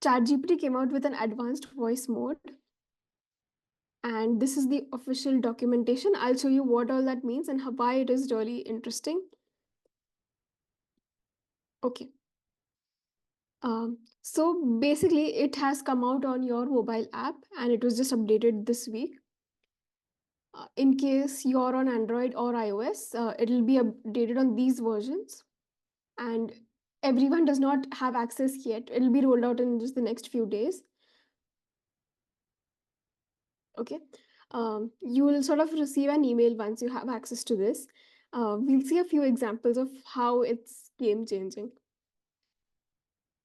ChatGPT came out with an advanced voice mode, and this is the official documentation. I'll show you what all that means and why it is really interesting. Okay. So basically, it has come out on your mobile app and it was just updated this week. In case you're on Android or iOS, it'll be updated on these versions. And everyone does not have access yet. It'll be rolled out in just the next few days. Okay. You will sort of receive an email once you have access to this. We'll see a few examples of how it's game changing.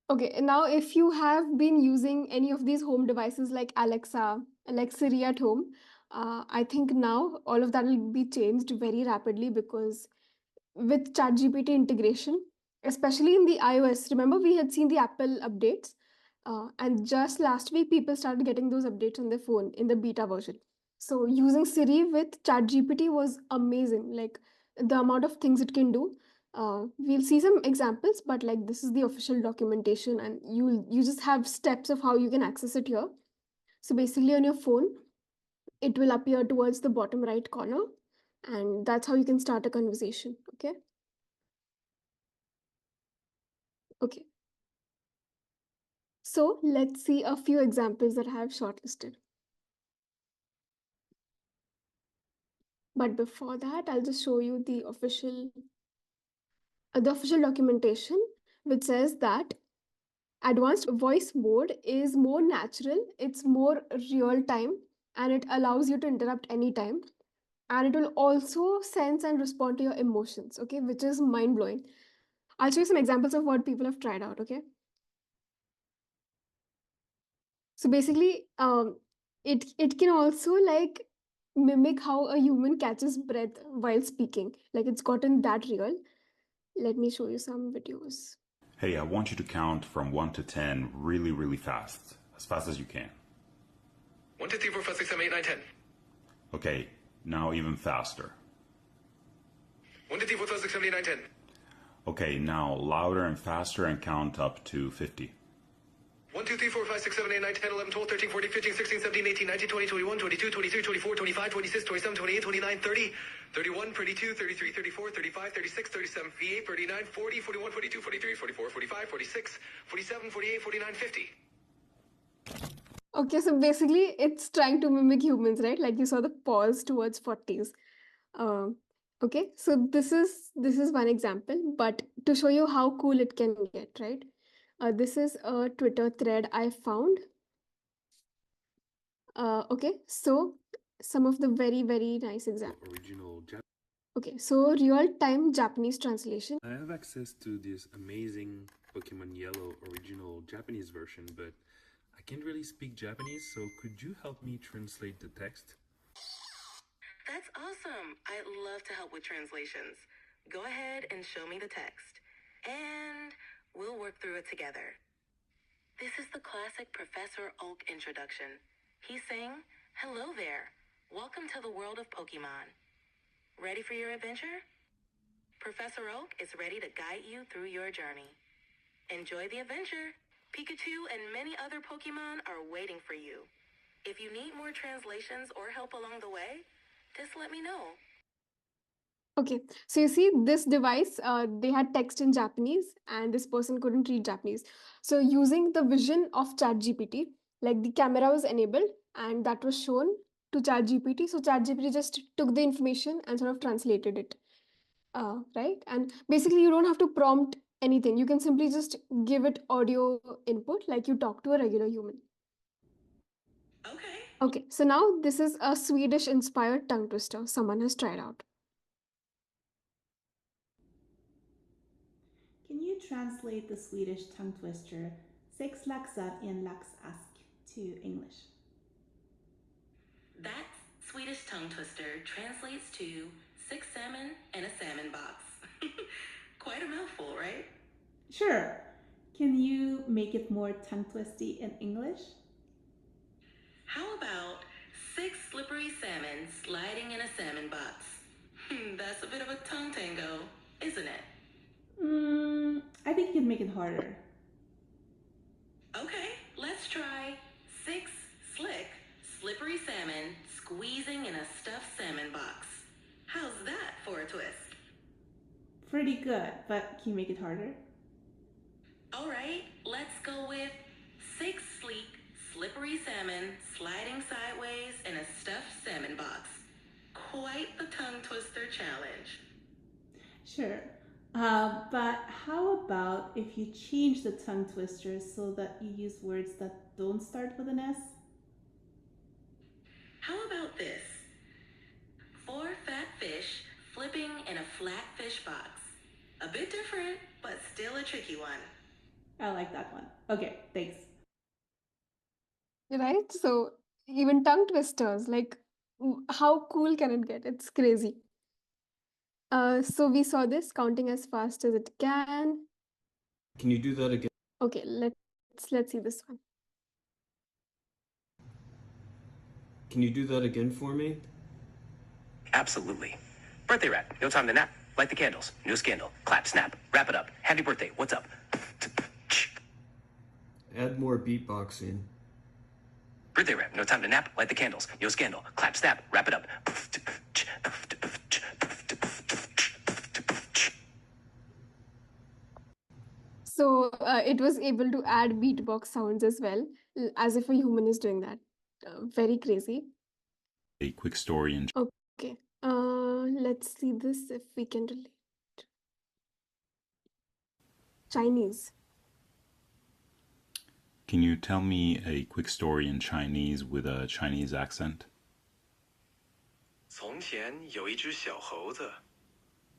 Okay, and now if you have been using any of these home devices like Alexa, Siri at home, I think now all of that will be changed very rapidly because with ChatGPT integration, especially in the iOS, remember we had seen the Apple updates, and just last week people started getting those updates on their phone in the beta version. So using Siri with ChatGPT was amazing. Like the amount of things it can do. We'll see some examples, but like this is the official documentation, and you just have steps of how you can access it here. So basically, on your phone, it will appear towards the bottom right corner, and that's how you can start a conversation. Okay. Okay. So let's see a few examples that I have shortlisted. But before that, I'll just show you the official documentation, which says that advanced voice mode is more natural, it's more real time, and it allows you to interrupt anytime. And it will also sense and respond to your emotions, okay, which is mind blowing. I'll show you some examples of what people have tried out, okay? So basically, it can also like mimic how a human catches breath while speaking. Like it's gotten that real. Let me show you some videos. Hey, I want you to count from 1 to 10 really, really fast. As fast as you can. 1, 2, 3, 4, 5, 6, 7, 8, 9, 10. Okay, now even faster. 1, 2, 3, 4, 5, 6, 7, 8, 9, 10. Okay, now louder and faster and count up to 50. 1, 2, 3, 4, 5, 6, 7, 8, 9, 10, 11, 12, 13, 14, 15, 16, 17, 18, 19, 20, 21, 22, 23, 24, 25, 26, 27, 28, 29, 30, 31, 32, 33, 34, 35, 36, 37, 38, 39, 40, 41, 42, 43, 44, 45, 46, 47, 48, 49, 50. Okay, so basically it's trying to mimic humans, right? Like you saw the pause towards 40s. Um, okay, so this is one example, but to show you how cool it can get, right? This is a Twitter thread I found. Okay, so some of the very, very nice examples. Okay, so real-time Japanese translation. I have access to this amazing Pokemon Yellow original Japanese version, but I can't really speak Japanese, so could you help me translate the text? That's awesome. I'd love to help with translations. Go ahead and show me the text, and we'll work through it together. This is the classic Professor Oak introduction. He's saying, "Hello there. Welcome to the world of Pokemon. Ready for your adventure? Professor Oak is ready to guide you through your journey. Enjoy the adventure. Pikachu and many other Pokemon are waiting for you. If you need more translations or help along the way, just let me know." Okay, so you see this device, they had text in Japanese and this person couldn't read Japanese. So using the vision of ChatGPT, like the camera was enabled and that was shown to ChatGPT. So ChatGPT just took the information and sort of translated it, right? And basically you don't have to prompt anything. You can simply just give it audio input like you talk to a regular human. Okay. Okay, so now this is a Swedish inspired tongue twister someone has tried out. Can you translate the Swedish tongue twister sex laxar i en laxask to English? That Swedish tongue twister translates to 6 salmon in a salmon box. Quite a mouthful, right? Sure. Can you make it more tongue twisty in English? How about 6 slippery salmon sliding in a salmon box? That's a bit of a tongue tango, isn't it? I think you can make it harder. Okay, squeezing in a stuffed salmon box. How's that for a twist? Pretty good, but can you make it harder? All right, let's go with 6 sleek, slippery salmon sliding sideways in a stuffed salmon box. Quite the tongue twister challenge. Sure. But how about if you change the tongue twister so that you use words that don't start with an S? How about this? 4 fat fish flipping in a flat fish box. A bit different, but still a tricky one. I like that one. Okay, thanks. Right? So even tongue twisters, like how cool can it get? It's crazy. So we saw this counting as fast as it can. Can you do that again? Okay, let's see this one. Can you do that again for me? Absolutely. Birthday rap. No time to nap. Light the candles. New scandal. Clap, snap. Wrap it up. Happy birthday. What's up? Add more beatboxing. Birthday rap. No time to nap. Light the candles. New scandal. Clap, snap. Wrap it up. So it was able to add beatbox sounds as well, as if a human is doing that. Very crazy. A quick story in Okay. Let's see this if we can relate. Chinese. Can you tell me a quick story in Chinese with a Chinese accent? 从前有一只小猴子，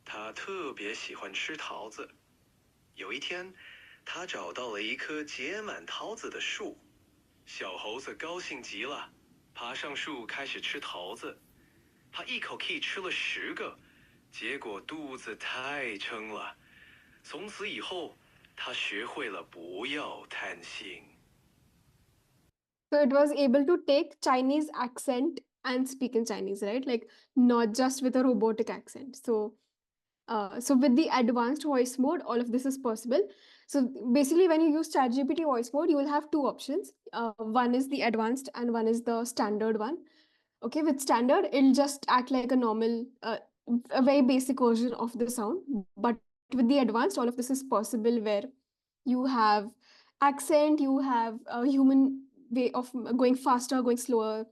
它特别喜欢吃桃子。有一天，它找到了一棵结满桃子的树。小猴子高兴极了，爬上树开始吃桃子。它一口气吃了10个，结果肚子太撑了。从此以后，它学会了不要贪心。So it was able to take Chinese accent and speak in Chinese, right? Like not just with a robotic accent. So with the advanced voice mode, all of this is possible. So basically, when you use ChatGPT voice mode, you will have two options. One is the advanced and one is the standard one. Okay, with standard, it'll just act like a normal, a very basic version of the sound. But with the advanced, all of this is possible where you have accent, you have a human way of going faster, going slower,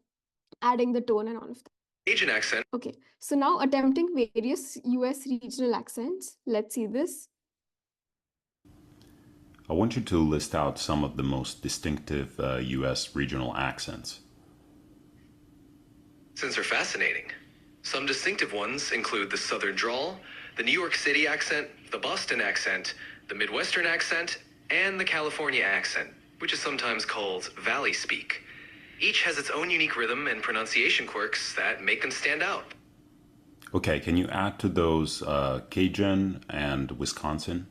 adding the tone and all of that. Asian accent. Okay, so now attempting various US regional accents. Let's see this. I want you to list out some of the most distinctive US regional accents. Accents are fascinating. Some distinctive ones include the Southern drawl, the New York City accent, the Boston accent, the Midwestern accent, and the California accent, which is sometimes called Valley Speak. Each has its own unique rhythm and pronunciation quirks that make them stand out. Okay, can you add to those Cajun and Wisconsin?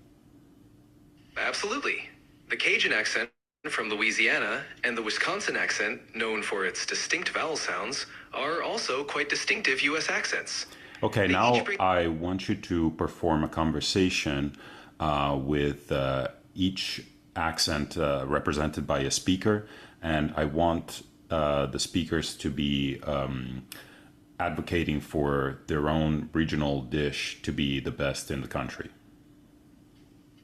Absolutely. The Cajun accent from Louisiana and the Wisconsin accent, known for its distinct vowel sounds, are also quite distinctive U.S. accents. Okay, They now each bring- I want you to perform a conversation with each accent represented by a speaker, and I want the speakers to be advocating for their own regional dish to be the best in the country.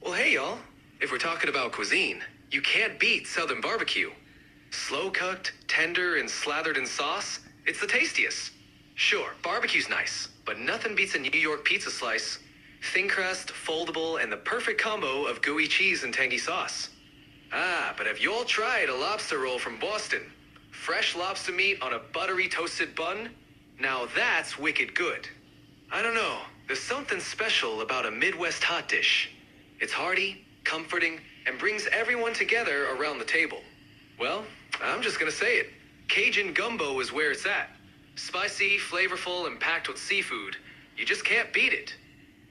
Well, hey, y'all. If we're talking about cuisine, you can't beat Southern barbecue. Slow cooked, tender, and slathered in sauce, it's the tastiest. Sure, barbecue's nice, but nothing beats a New York pizza slice. Thin crust, foldable, and the perfect combo of gooey cheese and tangy sauce. Ah, but have you all tried a lobster roll from Boston? Fresh lobster meat on a buttery toasted bun? Now that's wicked good. I don't know, there's something special about a Midwest hot dish. It's hearty, comforting, and brings everyone together around the table. Well, I'm just gonna say it. Cajun gumbo is where it's at. Spicy, flavorful, and packed with seafood. You just can't beat it.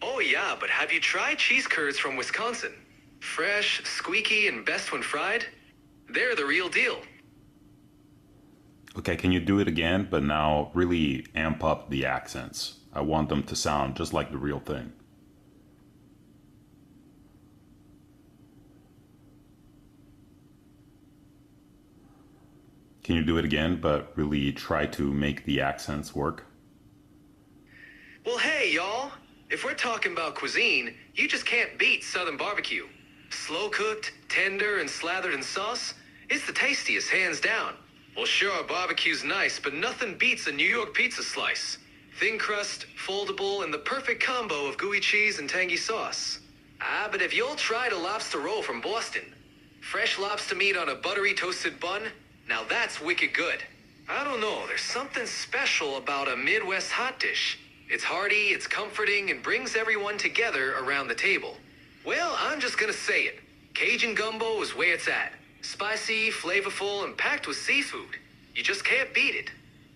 Oh yeah, but have you tried cheese curds from Wisconsin? Fresh, squeaky, and best when fried? They're the real deal. Okay, can you do it again, but now really amp up the accents? I want them to sound just like the real thing. Can you do it again, but really try to make the accents work? Well, hey, y'all. If we're talking about cuisine, you just can't beat Southern barbecue. Slow cooked, tender, and slathered in sauce, it's the tastiest, hands down. Well, sure, barbecue's nice, but nothing beats a New York pizza slice. Thin crust, foldable, and the perfect combo of gooey cheese and tangy sauce. Ah, but have y'all tried a lobster roll from Boston? Fresh lobster meat on a buttery toasted bun? Now that's wicked good. I don't know, there's something special about a Midwest hot dish. It's hearty, it's comforting, and brings everyone together around the table. Well, I'm just gonna say it. Cajun gumbo is where it's at. Spicy, flavorful, and packed with seafood. You just can't beat it.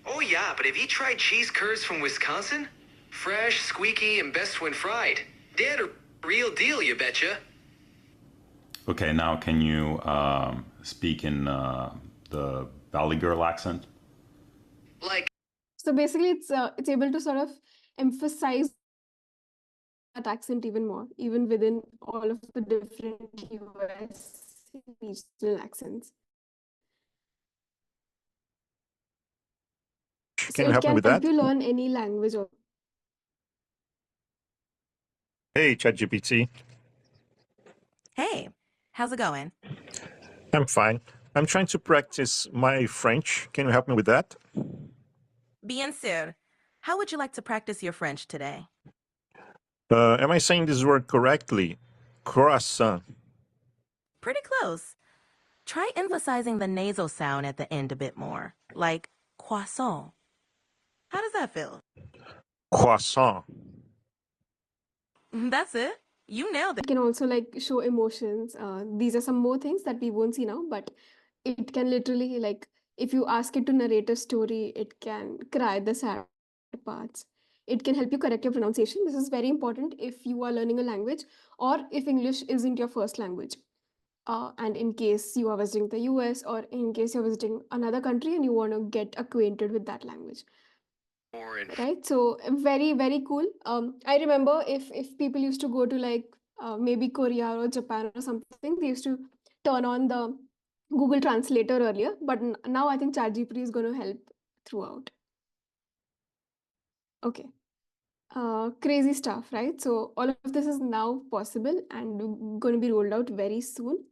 Oh yeah, but have you tried cheese curds from Wisconsin? Fresh, squeaky, and best when fried. They're the real deal, you betcha. Okay, now can you speak in the Valley Girl accent? Like, So basically, it's able to sort of emphasize that accent even more, even within all of the different US regional accents. So Can you it help me can with help that? you learn any language. Hey, ChatGPT. Hey, how's it going? I'm fine. I'm trying to practice my French. Can you help me with that? Bien sûr. How would you like to practice your French today? Am I saying this word correctly? Croissant. Pretty close. Try emphasizing the nasal sound at the end a bit more, like croissant. How does that feel? Croissant. That's it. You nailed it. It can also like show emotions. These are some more things that we won't see now, but it can literally like if you ask it to narrate a story, it can cry the sad parts. It can help you correct your pronunciation. This is very important if you are learning a language or if English isn't your first language. And in case you are visiting the US or in case you're visiting another country and you want to get acquainted with that language. Right, so very very cool. I remember if people used to go to like maybe Korea or Japan or something, they used to turn on the Google Translator earlier, but now I think ChatGPT is going to help throughout. Okay, crazy stuff, right? So all of this is now possible and going to be rolled out very soon.